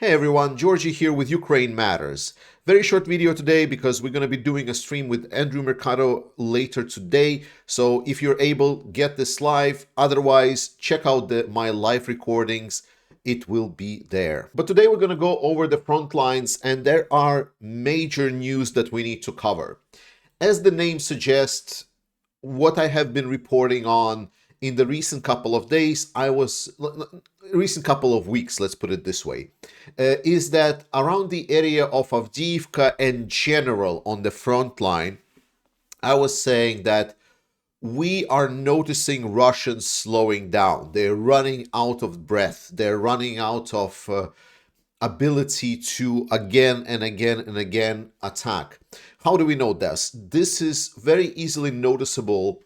Hey everyone, Georgie here with Ukraine Matters. Very short video today because we're going to be doing a stream with Andrew Mercado later today. So if you're able, get this live. Otherwise, check out my live recordings. It will be there. But today we're going to go over the front lines, and there are major news that we need to cover. As the name suggests, what I have been reporting on in the recent couple of days, recent couple of weeks, let's put it this way, is that around the area of Avdiivka and general on the front line, I was saying that we are noticing Russians slowing down. They're running out of breath. They're running out of ability to again and again and again attack. How do we know this? This is very easily noticeable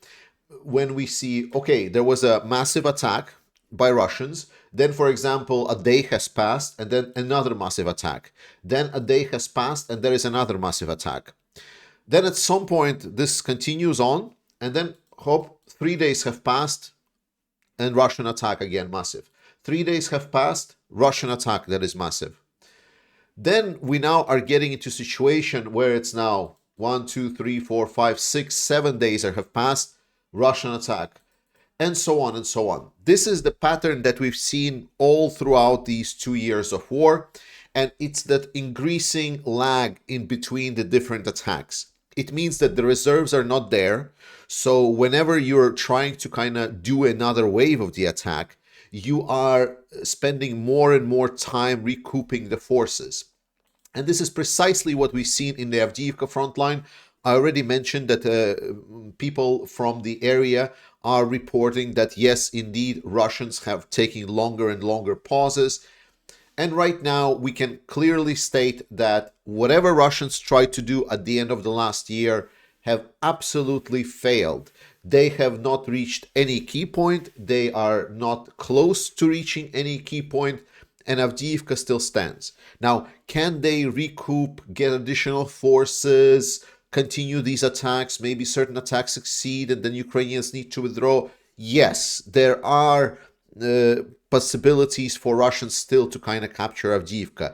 when we see, okay, there was a massive attack by Russians. Then, for example, a day has passed and then another massive attack. Then a day has passed and there is another massive attack. Then at some point, this continues on, and then, 3 days have passed and Russian attack again, massive. 3 days have passed, Russian attack that is massive. Then we now are getting into a situation where it's now 1, 2, 3, 4, 5, 6, 7 days have passed, Russian attack, and so on and so on. This is the pattern that we've seen all throughout these 2 years of war, and it's that increasing lag in between the different attacks. It means that the reserves are not there, so whenever you're trying to kind of do another wave of the attack, you are spending more and more time recouping the forces. And this is precisely what we've seen in the Avdiivka front line. I already mentioned that people from the area are reporting that yes, indeed, Russians have taken longer and longer pauses. And right now, we can clearly state that whatever Russians tried to do at the end of the last year have absolutely failed. They have not reached any key point. They are not close to reaching any key point, and Avdiivka still stands. Now, can they recoup, get additional forces, continue these attacks? Maybe certain attacks succeed and then Ukrainians need to withdraw. Yes, there are possibilities for Russians still to kind of capture Avdiivka.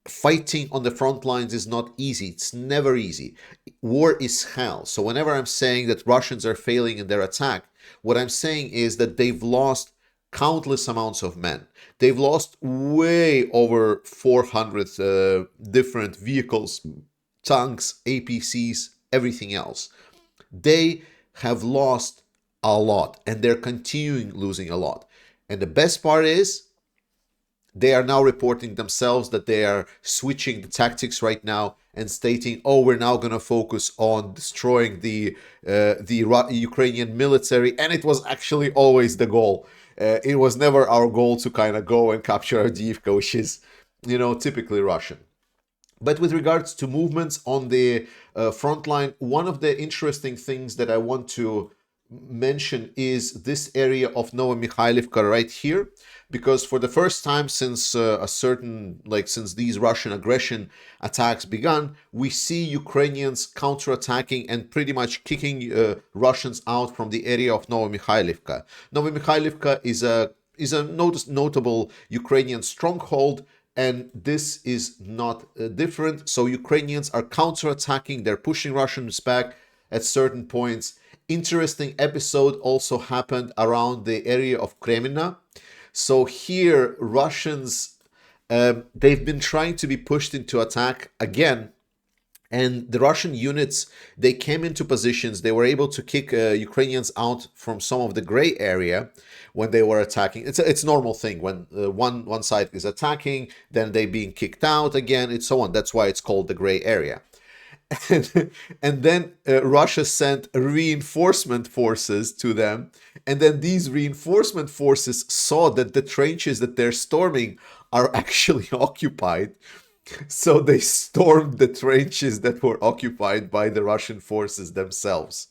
Fighting on the front lines is not easy. It's never easy. War is hell. So whenever I'm saying that Russians are failing in their attack, what I'm saying is that they've lost countless amounts of men. They've lost way over 400 different vehicles, tanks, APCs, everything else. They have lost a lot, and they're continuing losing a lot. And the best part is they are now reporting themselves that they are switching the tactics right now and stating, oh, we're now going to focus on destroying the Ukrainian military. And it was actually always the goal. It was never our goal to kind of go and capture Avdiivka, which is, typically Russian. But with regards to movements on the front line, one of the interesting things that I want to mention is this area of Novomikhailivka right here, because for the first time since since these Russian aggression attacks began, we see Ukrainians counterattacking and pretty much kicking Russians out from the area of Novomikhailivka. Novomikhailivka is a notable Ukrainian stronghold, and this is not different. So Ukrainians are counterattacking, they're pushing Russians back at certain points. Interesting episode also happened around the area of Kremina. So here, Russians, they've been trying to be pushed into attack again. And the Russian units, they came into positions. They were able to kick Ukrainians out from some of the gray area when they were attacking. It's a normal thing when one side is attacking, then they being kicked out again, and so on. That's why it's called the gray area. And then Russia sent reinforcement forces to them. And then these reinforcement forces saw that the trenches that they're storming are actually occupied. So they stormed the trenches that were occupied by the Russian forces themselves.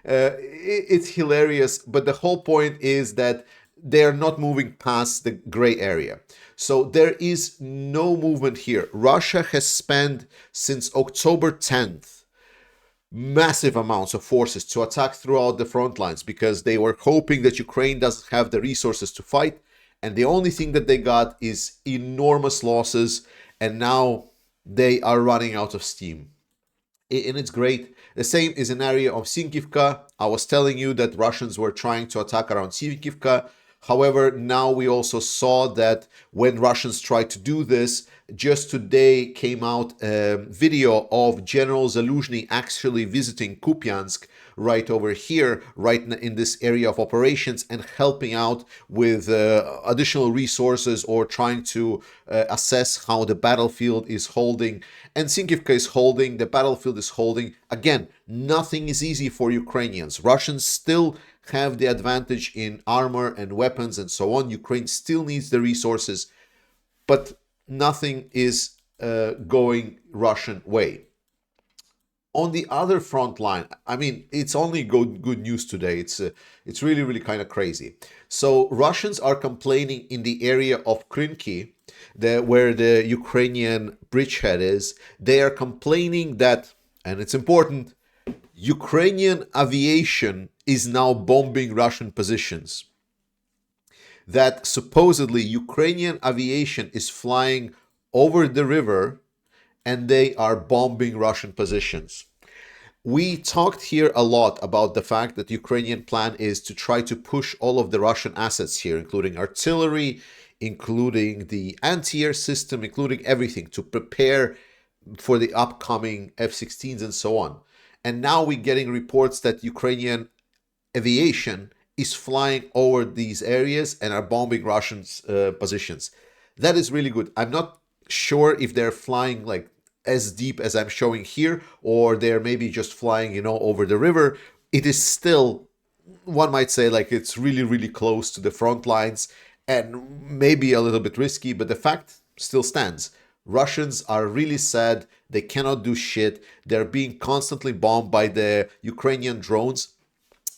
It's hilarious, but the whole point is that they are not moving past the gray area. So there is no movement here. Russia has spent since October 10th massive amounts of forces to attack throughout the front lines because they were hoping that Ukraine doesn't have the resources to fight. and the only thing that they got is enormous losses, and now they are running out of steam. And it's great. The same is an area of Sinkivka. I was telling you that Russians were trying to attack around Sinkivka. However, now we also saw that when Russians tried to do this, just today came out a video of General Zaluzhny actually visiting Kupiansk right over here, right in this area of operations, and helping out with additional resources or trying to assess how the battlefield is holding. And Sinkivka is holding, the battlefield is holding. Again, nothing is easy for Ukrainians. Russians still have the advantage in armor and weapons and so on. Ukraine still needs the resources, but nothing is going Russian way. On the other front line, I mean, it's only good news today. It's really kind of crazy. So Russians are complaining in the area of Krynky, where the Ukrainian bridgehead is. They are complaining that, and it's important, Ukrainian aviation is now bombing Russian positions. That supposedly Ukrainian aviation is flying over the river and they are bombing Russian positions. We talked here a lot about the fact that the Ukrainian plan is to try to push all of the Russian assets here, including artillery, including the anti-air system, including everything, to prepare for the upcoming F-16s and so on. And now we're getting reports that Ukrainian aviation is flying over these areas and are bombing Russian positions. That is really good. I'm not sure if they're flying like as deep as I'm showing here, or they're maybe just flying, over the river. It is still, one might say, like it's really close to the front lines and maybe a little bit risky, but the fact still stands. Russians are really sad. They cannot do shit. They're being constantly bombed by the Ukrainian drones.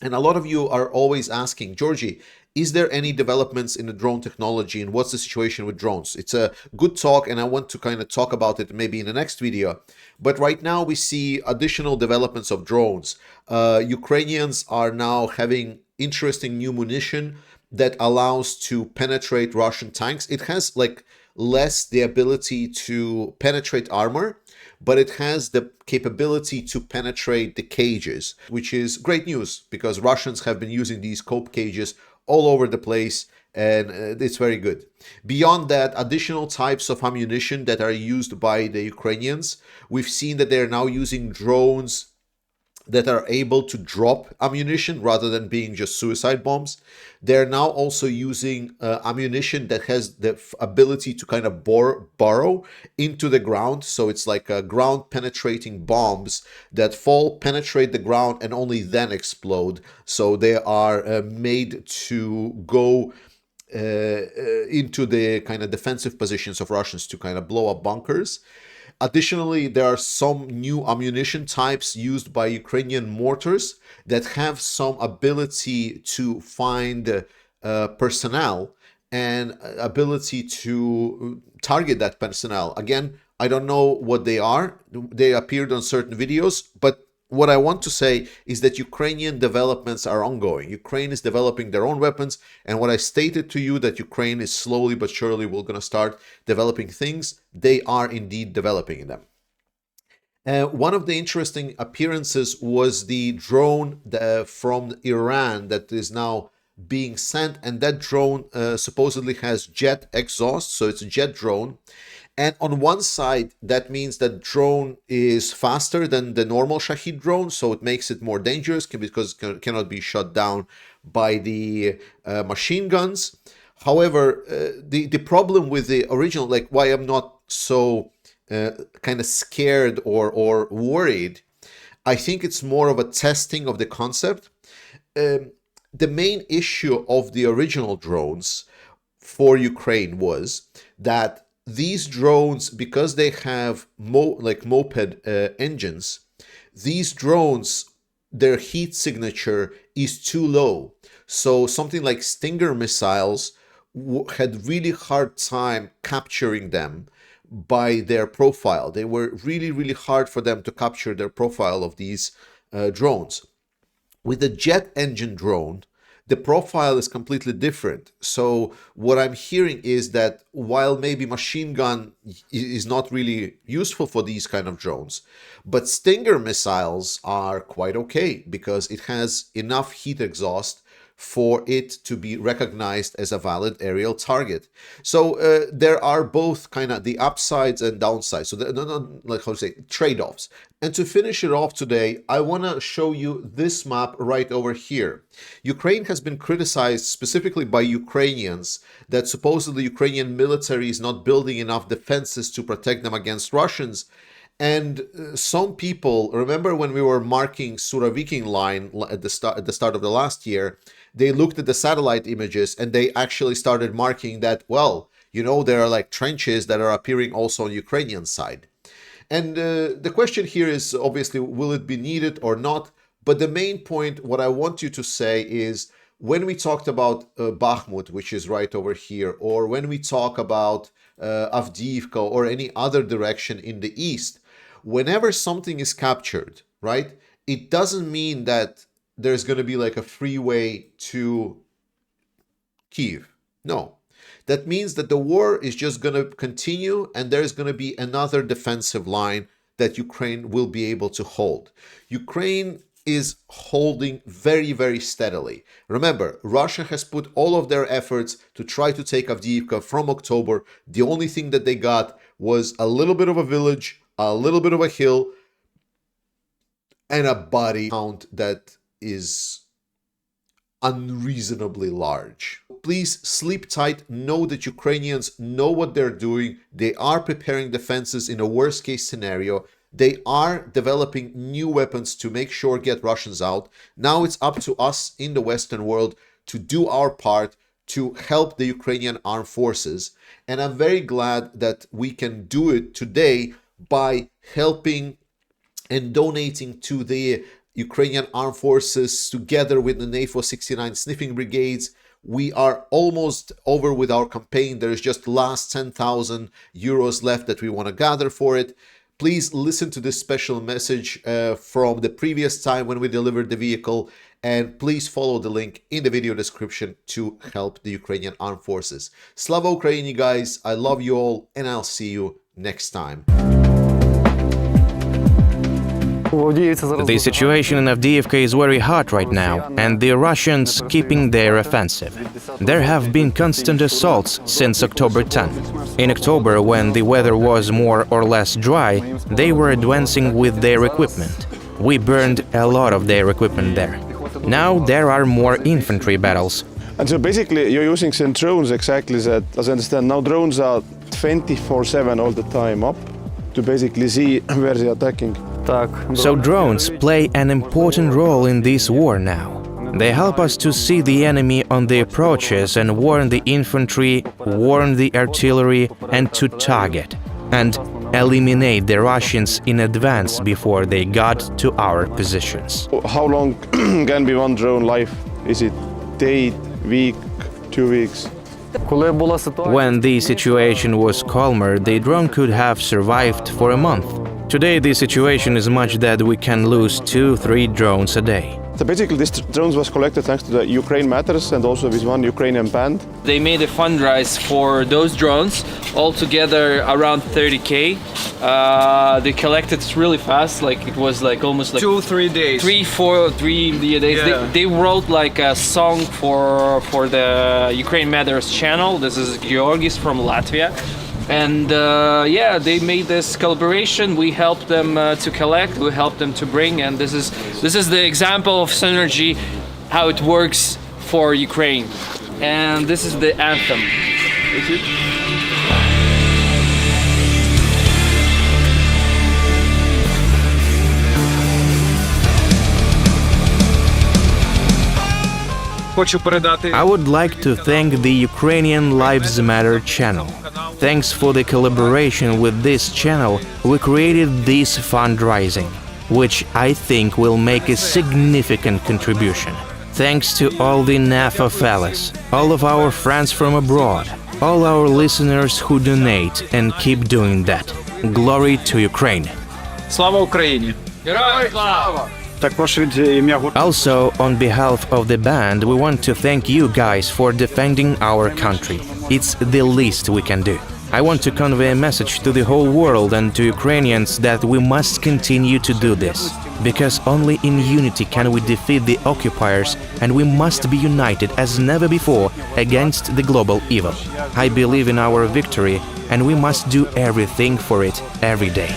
And a lot of you are always asking, Georgie, is there any developments in the drone technology and what's the situation with drones? It's a good talk and I want to kind of talk about it maybe in the next video. But right now we see additional developments of drones. Ukrainians are now having interesting new munition that allows to penetrate Russian tanks. It has like less the ability to penetrate armor, but it has the capability to penetrate the cages, which is great news because Russians have been using these cope cages all over the place, and it's very good. Beyond that, additional types of ammunition that are used by the Ukrainians. We've seen that they're now using drones that are able to drop ammunition rather than being just suicide bombs. They're now also using ammunition that has the ability to kind of burrow into the ground. So it's like ground penetrating bombs that fall, penetrate the ground, and only then explode. So they are made to go into the kind of defensive positions of Russians to kind of blow up bunkers. Additionally, there are some new ammunition types used by Ukrainian mortars that have some ability to find personnel and ability to target that personnel. Again, I don't know what they are. They appeared on certain videos, but what I want to say is that Ukrainian developments are ongoing. Ukraine is developing their own weapons, and what I stated to you that Ukraine is slowly but surely will going to start developing things, they are indeed developing them. One of the interesting appearances was the drone from Iran that is now being sent, and that drone supposedly has jet exhaust, so it's a jet drone. And on one side, that means that drone is faster than the normal Shahed drone, so it makes it more dangerous because it cannot be shot down by the machine guns. However, the problem with the original, like why I'm not so kind of scared or worried, I think it's more of a testing of the concept. The main issue of the original drones for Ukraine was that these drones, because they have moped engines, these drones, their heat signature is too low. So something like Stinger missiles had really hard time capturing them by their profile. They were really hard for them to capture their profile of these drones. With a jet engine drone, the profile is completely different. So what I'm hearing is that while maybe machine gun is not really useful for these kind of drones, but Stinger missiles are quite okay because it has enough heat exhaust for it to be recognized as a valid aerial target. So there are both kind of the upsides and downsides. So like how to say, trade-offs. And to finish it off today, I want to show you this map right over here. Ukraine has been criticized specifically by Ukrainians that supposedly the Ukrainian military is not building enough defenses to protect them against Russians. And some people, remember when we were marking Suraviking line at the start of the last year, they looked at the satellite images and they actually started marking that, well, you know, there are like trenches that are appearing also on the Ukrainian side. And the question here is obviously, will it be needed or not? But the main point, what I want you to say is, when we talked about Bakhmut, which is right over here, or when we talk about Avdiivka or any other direction in the east, whenever something is captured, right, it doesn't mean that there's going to be like a freeway to Kyiv. No. That means that the war is just going to continue and there's going to be another defensive line that Ukraine will be able to hold. Ukraine is holding very, very steadily. Remember, Russia has put all of their efforts to try to take Avdiivka from October. The only thing that they got was a little bit of a village, a little bit of a hill, and a body count that is unreasonably large. Please sleep tight. Know that Ukrainians know what they're doing. They are preparing defenses in a worst case scenario. They are developing new weapons to make sure get Russians out. Now it's up to us in the Western world to do our part to help the Ukrainian armed forces. And I'm very glad that we can do it today by helping and donating to the Ukrainian armed forces together with the NAFO 69 sniffing brigades. We are almost over with our campaign. There's just last 10,000 euros left that we want to gather for it. Please listen to this special message from the previous time when we delivered the vehicle, and please follow the link in the video description to help the Ukrainian armed forces. Slava Ukraini, guys. I love you all, and I'll see you next time. The situation in Avdiivka is very hot right now, and the Russians keeping their offensive. There have been constant assaults since October 10. In October, when the weather was more or less dry, they were advancing with their equipment. We burned a lot of their equipment there. Now there are more infantry battles. And so basically you're using some drones exactly that, as I understand, now drones are 24/7 all the time up to basically see where they're attacking. So drones play an important role in this war now. They help us to see the enemy on the approaches and warn the infantry, warn the artillery, and to target and eliminate the Russians in advance before they got to our positions. How long can be one drone live? Is it day, week, 2 weeks? When the situation was calmer, the drone could have survived for a month. Today the situation is much that we can lose 2-3 drones a day. So basically this drones was collected thanks to the Ukraine Matters and also with one Ukrainian band. They made a fundraise for those drones, altogether around 30K. They collected really fast, like it was like almost like 2-3 days. 3 days. Yeah. They wrote like a song for the Ukraine Matters channel. This is Georgis from Latvia. And yeah, they made this collaboration. We helped them to collect, we helped them to bring, and this is the example of synergy, how it works for Ukraine. And this is the anthem. I would like to thank the Ukrainian Lives Matter channel. Thanks for the collaboration with this channel, we created this fundraising, which I think will make a significant contribution. Thanks to all the NAFO fellas, all of our friends from abroad, all our listeners who donate and keep doing that. Glory to Ukraine! Слава Україні! Героям слава! Also, on behalf of the band, we want to thank you guys for defending our country. It's the least we can do. I want to convey a message to the whole world and to Ukrainians that we must continue to do this, because only in unity can we defeat the occupiers, and we must be united as never before against the global evil. I believe in our victory, and we must do everything for it every day.